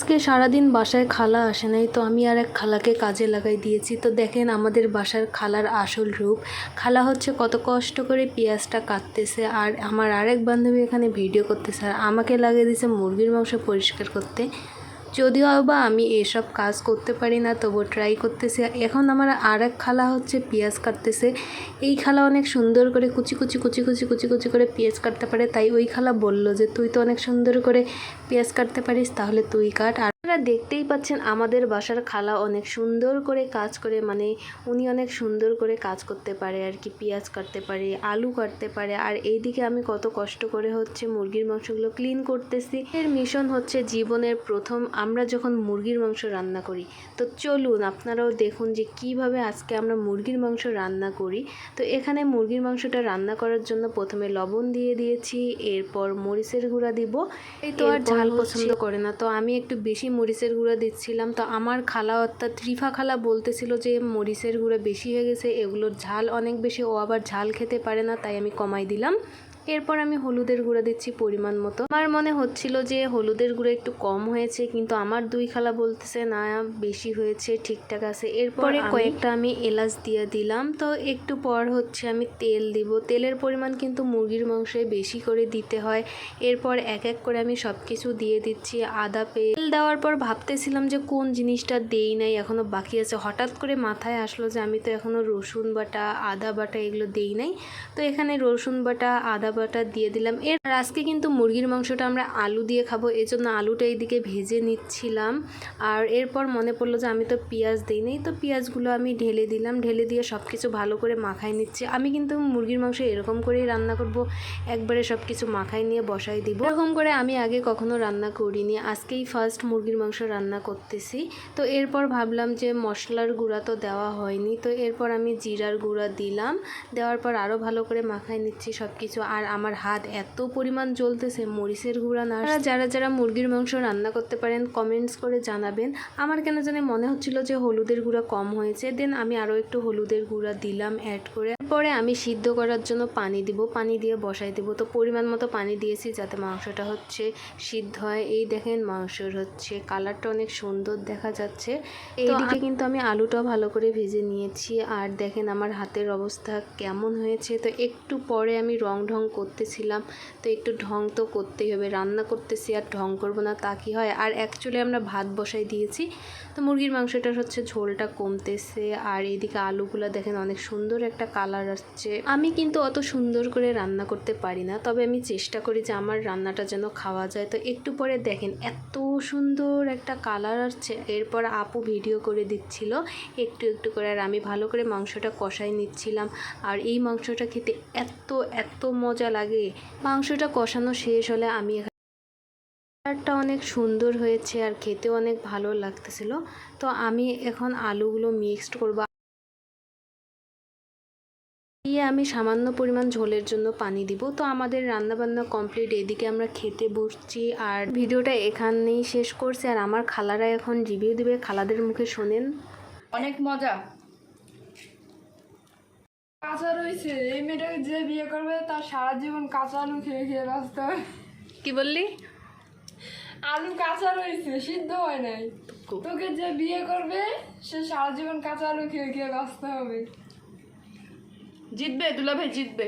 আজকে সারাদিন বাসায় খালা আসে নাই, তো আমি আর এক খালাকে কাজে লাগাই দিয়েছি। তো দেখেন আমাদের বাসার খালার আসল রূপ। খালা হচ্ছে কত কষ্ট করে পেঁয়াজটা কাটতেছে, আর আমার আরেক বান্ধবী এখানে ভিডিও করতেছে, আর আমাকে লাগিয়ে দিয়েছে মুরগির মাংস পরিষ্কার করতে। যদিও বা আমি এসব কাজ করতে পারি না, তবু ট্রাই করতেছি। এখন আমার আর এক খালা হচ্ছে পেঁয়াজ কাটতেছে। এই খালা অনেক সুন্দর করে কুচি কুচি কুচি কুচি কুচি কুচি করে পেঁয়াজ কাটতে পারে, তাই ওই খালা বলল যে তুই তো অনেক সুন্দর করে পেঁয়াজ কাটতে পারিস, তাহলে তুই কাট। আর আপনারা দেখতেই পাচ্ছেন আমাদের বাসার খালা অনেক সুন্দর করে কাজ করে, মানে উনি অনেক সুন্দর করে কাজ করতে পারে আর কি, পেঁয়াজ কাটতে পারে, আলু কাটতে পারে। আর এইদিকে আমি কত কষ্ট করে হচ্ছে মুরগির মাংসগুলো ক্লিন করতেছি। এর মিশন হচ্ছে জীবনের প্রথম আমরা যখন মুরগির মাংস রান্না করি। তো চলুন আপনারাও দেখুন যে কিভাবে আজকে আমরা মুরগির মাংস রান্না করি। তো এখানে মুরগির মাংসটা রান্না করার জন্য প্রথমে লবণ দিয়ে দিয়েছি, এরপর মরিচের গুঁড়া দিব। এই তো আর ঝাল পছন্দ করে না, তো আমি একটু বেশি মরিচের গুঁড়া দিচ্ছিলাম। তো আমার খালা অর্থাৎ ত্রিফা খালা বলতেছিল যে মরিচের গুঁড়া বেশি হয়ে গেছে, এগুলোর ঝাল অনেক বেশি, ও আবার ঝাল খেতে পারে না, তাই আমি কমাই দিলাম। এরপর আমি হলুদের গুঁড়া দিচ্ছি পরিমাণ মতো। আমার মনে হচ্ছিল যে হলুদের গুঁড়া একটু কম হয়েছে, কিন্তু আমার দুই খালা বলতেছে না বেশি হয়েছে, ঠিকঠাক আছে। এরপরে কয়েকটা আমি এলাচ দিয়ে দিলাম। তো একটু পর হচ্ছে আমি তেল দিব। তেলের পরিমাণ কিন্তু মুরগির মাংসে বেশি করে দিতে হয়। এরপর এক এক করে আমি সব কিছু দিয়ে দিচ্ছি। আদা তেল দেওয়ার পর ভাবতেছিলাম যে কোন জিনিসটা দেই নাই, এখনও বাকি আছে। হঠাৎ করে মাথায় আসলো যে আমি তো এখনও রসুন বাটা, আদা বাটা এগুলো দেই নাই। তো এখানে রসুন বাটা, আদা বাটা দিয়ে দিলাম। এর আজকে কিন্তু মুরগির মাংসটা আমরা আলু দিয়ে খাবো, এজন্য আলুটা এইদিকে ভেজে নিচ্ছিলাম। আর এরপর মনে পড়লো যে আমি তো পেঁয়াজ দিই নাই, তো পেঁয়াজগুলো আমি ঢেলে দিলাম। ঢেলে দিয়ে সব কিছু ভালো করে মাখাই নিচ্ছি। আমি কিন্তু মুরগির মাংস এরকম করেই রান্না করব, একবারে সব কিছু মাখাই নিয়ে বসাই দিব। এরকম করে আমি আগে কখনো রান্না করিনি, আজকেই ফার্স্ট মুরগির মাংস রান্না করতেছি। তো এরপর ভাবলাম যে মশলার গুঁড়া তো দেওয়া হয়নি, তো এরপর আমি জিরার গুঁড়া দিলাম। দেওয়ার পর আরও ভালো করে মাখাই নিচ্ছি সব কিছু। আর আমার হাত এত পরিমাণ জ্বলতেছে মরিচের গুঁড়া না। যারা যারা মুরগির মাংস রান্না করতে পারেন কমেন্টস করে জানাবেন। আমার কেন জানি মনে হচ্ছিল যে হলুদের গুঁড়া কম হয়েছে, দেন আমি আরও একটু হলুদের গুঁড়া দিলাম অ্যাড করে। পরে আমি সিদ্ধ করার জন্য পানি দিব, পানি দিয়ে বসাই দিব। তো পরিমাণ মতো পানি দিয়েছি যাতে মাংসটা হচ্ছে সিদ্ধ হয়। এই দেখেন মাংসর হচ্ছে কালারটা অনেক সুন্দর দেখা যাচ্ছে। এইদিকে কিন্তু আমি আলুটাও ভালো করে ভেজে নিয়েছি। আর দেখেন আমার হাতের অবস্থা কেমন হয়েছে। তো একটু পরে আমি রং ঢং করতেছিলাম, তো একটু ঢং তো করতেই হবে, রান্না করতেছি আর ঢং করবো না তা কি হয়। আর অ্যাকচুয়ালি আমরা ভাত বসাই দিয়েছি, তো মুরগির মাংসটার হচ্ছে ঝোলটা কমতেছে। আর এইদিকে আলুগুলো দেখেন অনেক সুন্দর একটা কালার আসছে। আমি কিন্তু অত সুন্দর করে রান্না করতে পারি না, তবে আমি চেষ্টা করি যে আমার রান্নাটা যেন খাওয়া যায়। তো একটু পরে দেখেন এত সুন্দর একটা কালার আসছে। এরপর আপু ভিডিও করে দিচ্ছিল একটু একটু করে, আর আমি ভালো করে মাংসটা কষাই নিচ্ছিলাম। আর এই মাংসটা খেতে এত এত মজা লাগে। মাংসটা কষানো শেষ হলে আমি কালারটা অনেক সুন্দর হয়েছে আর খেতেও অনেক ভালো লাগতেছিল। তো আমি এখন আলুগুলো মিক্সড করব, দিয়ে আমি সামান্য পরিমাণ ঝোলের জন্য পানি দিব। তো আমাদের রান্নাবান্না কমপ্লিট, এদিকে আমরা খেতে বসছি। আর ভিডিওটা এখানেই শেষ করছি। আর আমার খালারা এখন রিভিউ দিবে, খালাদের মুখে শোনেন। অনেক মজা। কাঁচা রয়েছে, এই মেয়েটাকে যে বিয়ে করবে তার সারা জীবন কাঁচা আলু খেয়ে খেয়ে বাঁচতে হবে। কি বললি? আলু কাঁচা রয়েছে, সিদ্ধ হয় নাই। তোকে যে বিয়ে করবে সে সারা জীবন কাঁচা আলু খেয়ে খেয়ে বাঁচতে হবে। জিতবে, দুলাভাই জিতবে।